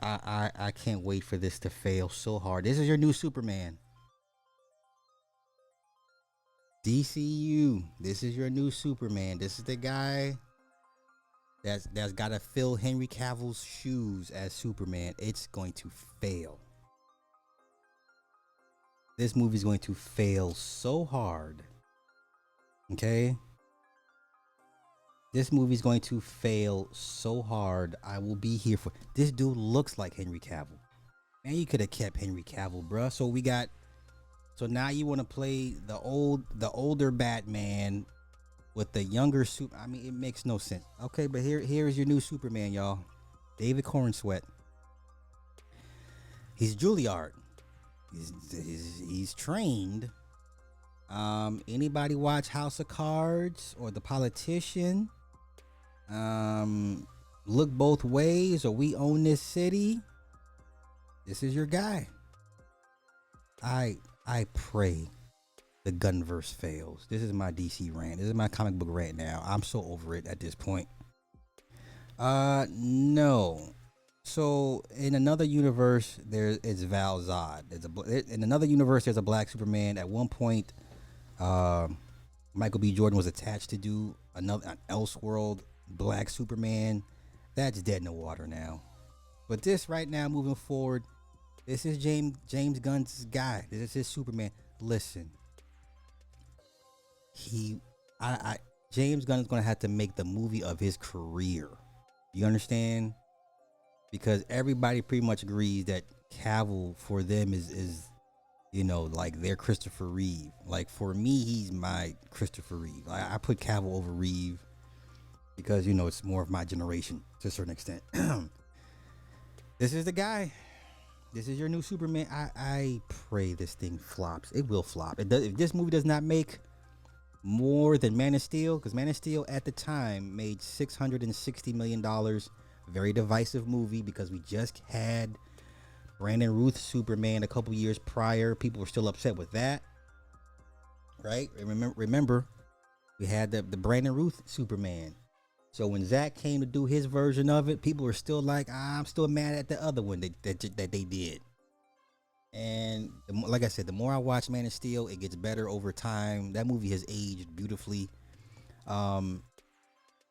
I can't wait for this to fail so hard. This is your new Superman. DCU. This is your new Superman. This is the guy that's got to fill Henry Cavill's shoes as Superman. It's going to fail. This movie's going to fail so hard. Okay? This movie's going to fail so hard. I will be here for this dude looks like Henry Cavill. Man, you could have kept Henry Cavill, bruh. So now you want to play the older Batman with the younger super. I mean, it makes no sense. Okay, but here is your new Superman, y'all. David Corenswet. He's Juilliard. He's trained. Anybody watch House of Cards or The Politician? Look Both Ways or We Own This City. This is your guy. I pray the Gunverse fails. This is my DC rant. This is my comic book rant now. I'm so over it at this point. No. So in another universe, it's Val Zod. In another universe, there's a black Superman. At one point, Michael B. Jordan was attached to do an Elseworld black Superman. That's dead in the water now. But this right now, moving forward, this is James Gunn's guy. This is his Superman. Listen, James Gunn is gonna have to make the movie of his career. You understand? Because everybody pretty much agrees that Cavill for them is like their Christopher Reeve. Like for me, he's my Christopher Reeve. I put Cavill over Reeve because it's more of my generation to a certain extent. This is the guy. This is your new Superman. I pray this thing flops. It will flop. It does. If this movie does not make more than Man of Steel, because Man of Steel at the time made $660 million. Very divisive movie because we just had Brandon Routh Superman a couple years prior. People were still upset with that, right? Remember we had the Brandon Routh Superman. So when Zach came to do his version of it, people were still like, I'm still mad at the other one that they did. And like I said, the more I watch Man of Steel, it gets better over time. That movie has aged beautifully.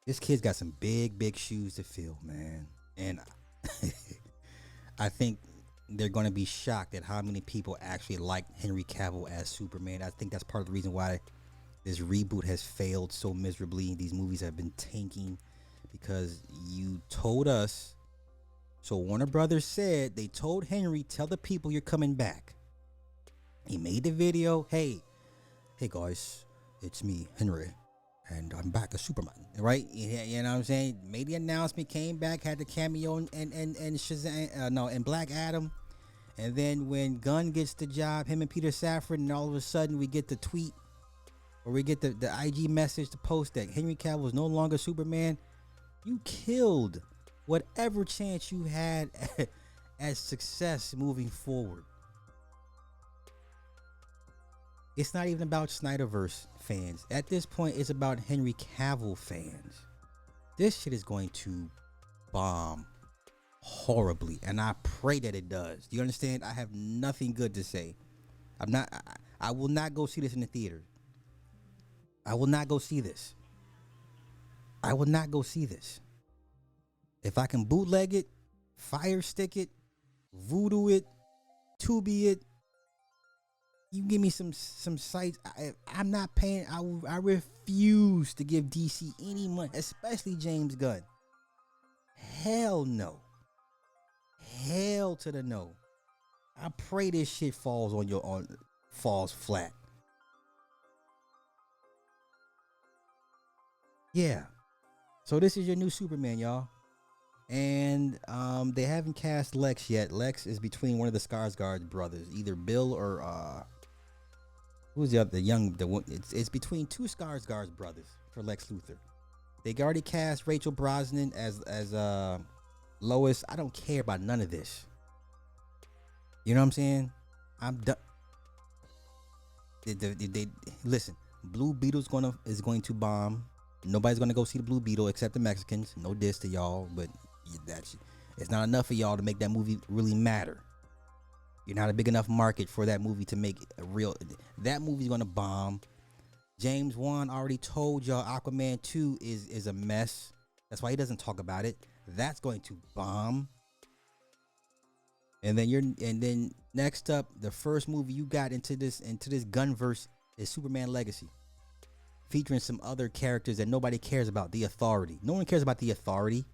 This kid's got some big shoes to fill, man. And I think they're going to be shocked at how many people actually like Henry Cavill as Superman. I think that's part of the reason why this reboot has failed so miserably. These movies have been tanking because you told us. So Warner Brothers said they told Henry, tell the people you're coming back. He made the video. Hey guys, it's me, Henry, and I'm back as Superman. Right? You know what I'm saying? Made the announcement, came back, had the cameo and Shazam, and Black Adam. And then when Gunn gets the job, him and Peter Safran, and all of a sudden we get the tweet or we get the IG message to post that Henry Cavill is no longer Superman. You killed whatever chance you had as success moving forward. It's not even about Snyderverse fans. At this point, it's about Henry Cavill fans. This shit is going to bomb horribly, and I pray that it does. Do you understand? I have nothing good to say. I will not go see this in the theater. I will not go see this. I will not go see this. If I can bootleg it, fire stick it, voodoo it, Tubi it, you give me some sites. I'm not paying. I refuse to give DC any money, especially James Gunn. Hell no. Hell to the no. I pray this shit falls falls flat. Yeah. So this is your new Superman, y'all. And they haven't cast Lex yet. Lex is between one of the Skarsgård brothers, either Bill or who's the other it's between two Skarsgård brothers for Lex Luthor. They already cast Rachel Brosnahan as Lois. I don't care about none of this. You know what I'm saying? I'm done. They listen. Blue Beetle's is going to bomb. Nobody's gonna go see the Blue Beetle except the Mexicans. No diss to y'all, but that's It's not enough of y'all to make that movie really matter. You're not a big enough market for that movie to make a real. That movie's gonna bomb. James Wan already told y'all Aquaman 2 is a mess. That's why he doesn't talk about it. That's going to bomb. And then next up, the first movie you got into this Gunverse is Superman Legacy, featuring some other characters that nobody cares about. The Authority. No one cares about the Authority.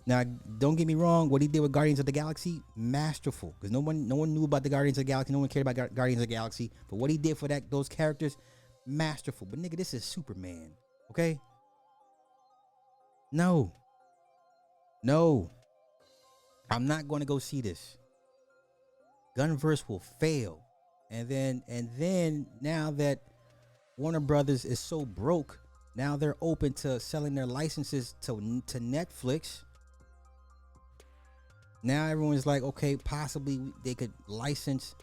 Now, don't get me wrong. What he did with Guardians of the Galaxy, masterful. Because no one knew about the Guardians of the Galaxy. No one cared about Guardians of the Galaxy. But what he did for those characters, masterful. But nigga, this is Superman. Okay? No. I'm not going to go see this. Gunverse will fail. And then now that Warner Brothers is so broke, now they're open to selling their licenses to Netflix. Now everyone's like, okay, possibly they could license,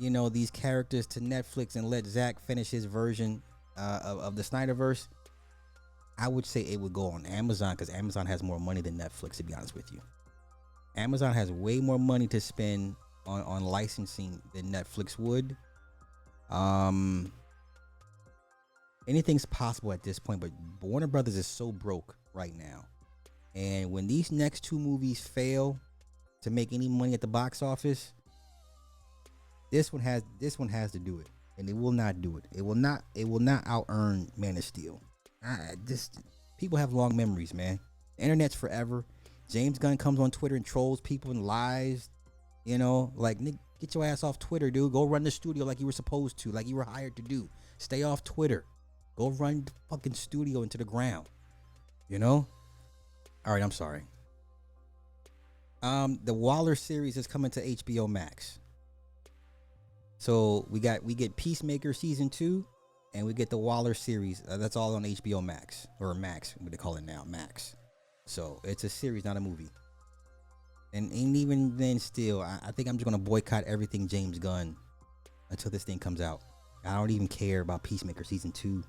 these characters to Netflix and let Zack finish his version of the Snyderverse. I would say it would go on Amazon because Amazon has more money than Netflix, to be honest with you. Amazon has way more money to spend on licensing than Netflix would. Anything's possible at this point, but Warner Brothers is so broke right now. And when these next two movies fail to make any money at the box office, this one has to do it, and it will not do it. It will not out earn Man of Steel. People have long memories, man. The internet's forever. James Gunn comes on Twitter and trolls people and lies. Like, Nick, get your ass off Twitter, dude. Go run the studio like you were supposed to, like you were hired to do. Stay off Twitter. Go run the fucking studio into the ground. All right, I'm sorry. The Waller series is coming to HBO Max. So we get Peacemaker season 2, and we get the Waller series. That's all on HBO Max, or Max, what they call it now, Max. So it's a series, not a movie. And even then, still, I think I'm just gonna boycott everything James Gunn until this thing comes out. I don't even care about Peacemaker season 2,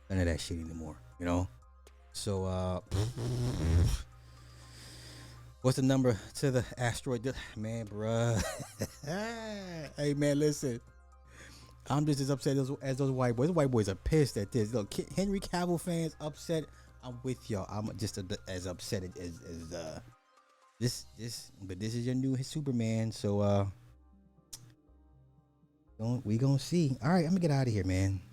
none of that shit anymore. So what's the number to the asteroid? Man, bruh. Hey, man, listen. I'm just as upset as those white boys. Those white boys are pissed at this. Look, Henry Cavill fans upset. I'm with y'all. I'm just as upset as this. But this is your new Superman. So we gonna see. All right, I'm gonna get out of here, man.